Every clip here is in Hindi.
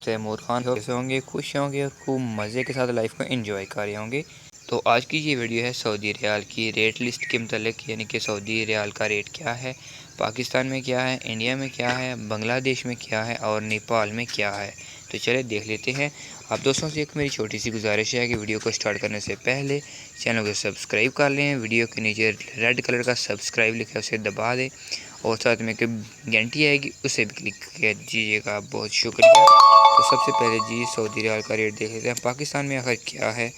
तैमूर खान कैसे होंगे, खुश होंगे और खूब मज़े के साथ लाइफ को एंजॉय कर रहे होंगे। तो आज की ये वीडियो है सऊदी रियाल की रेट लिस्ट के मतलब, यानी कि सऊदी रियाल का रेट क्या है, पाकिस्तान में क्या है, इंडिया में क्या है, बांग्लादेश में क्या है और नेपाल में क्या है। तो चले देख लेते हैं। आप दोस्तों से एक मेरी छोटी सी गुजारिश है कि वीडियो को स्टार्ट करने से पहले चैनल को सब्सक्राइब कर लें। वीडियो के नीचे रेड कलर का सब्सक्राइब लिखा है उसे दबा दें और साथ में एक घंटी आएगी उसे भी क्लिक कर दीजिएगा। बहुत शुक्रिया। तो सबसे पहले जी सऊदी रियाल का रेट देख लेते हैं पाकिस्तान में आखिर क्या है।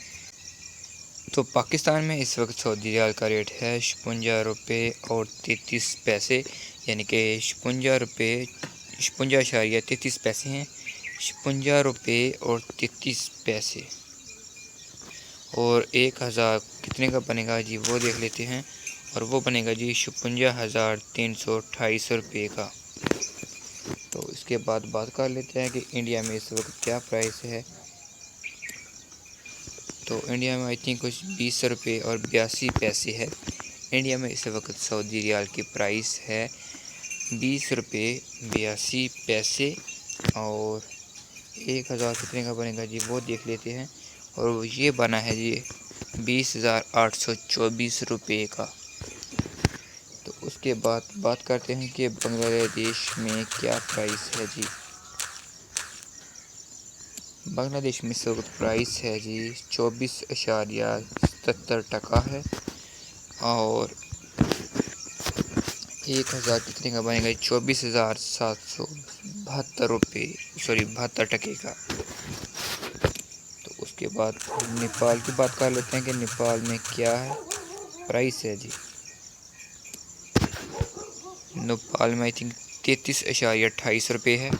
तो पाकिस्तान में इस वक्त सऊदी रियाल का रेट है 56 रुपये और 33 पैसे, यानी कि 56 रुपये 56.33 हैं। 56 रुपये और 33 पैसे और 1000 कितने का बनेगा जी वो देख लेते हैं। और वो बनेगा जी 56,328 रुपये का। तो इसके बाद बात कर लेते हैं कि इंडिया में इस वक्त क्या प्राइस है। तो इंडिया में आई थिंक कुछ 20 रुपये और 82 पैसे है। इंडिया में इस वक्त सऊदी रियाल की प्राइस है 20 रुपये 82 पैसे और 1000 कितने का बनेगा जी वो देख लेते हैं। और ये बना है जी 20,824 रुपये का। तो उसके बाद बात करते हैं कि बांग्लादेश में क्या प्राइस है जी। बांग्लादेश में इस वक्त प्राइस है जी 24.77 टका है और 1000 कितने का बनेगा 24,772 रुपये 72 टके का। तो उसके बाद नेपाल की बात कर लेते हैं कि नेपाल में क्या है प्राइस है जी। नेपाल में आई थिंक 33.28 रुपये है,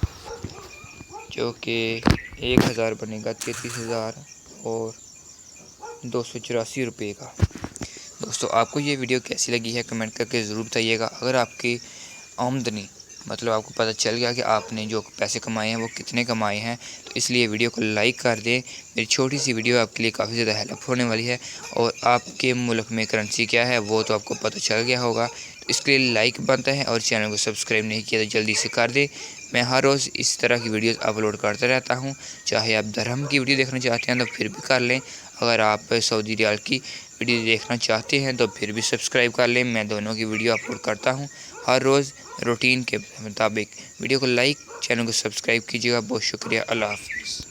जो कि 1000 बनेगा 33,284 रुपये का। दोस्तों आपको ये वीडियो कैसी लगी है कमेंट करके ज़रूर बताइएगा। अगर आपकी आमदनी मतलब आपको पता चल गया कि आपने जो पैसे कमाए हैं वो कितने कमाए हैं, तो इसलिए वीडियो को लाइक कर दें। मेरी छोटी सी वीडियो आपके लिए काफ़ी ज़्यादा हेल्प होने वाली है। और आपके मुल्क में करेंसी क्या है वो तो आपको पता चल गया होगा, तो इसके लिए लाइक बनता है। और चैनल को सब्सक्राइब नहीं किया तो जल्दी से कर दें। मैं हर रोज़ इस तरह की वीडियोस अपलोड करता रहता हूं। चाहे आप धर्म की वीडियो देखना चाहते हैं तो फिर भी कर लें, अगर आप सऊदी रियाल की वीडियो देखना चाहते हैं तो फिर भी सब्सक्राइब कर लें। मैं दोनों की वीडियो अपलोड करता हूं हर रोज़ रूटीन के मुताबिक। वीडियो को लाइक, चैनल को सब्सक्राइब कीजिएगा। बहुत शुक्रिया। अल्लाह हाफ़िज़।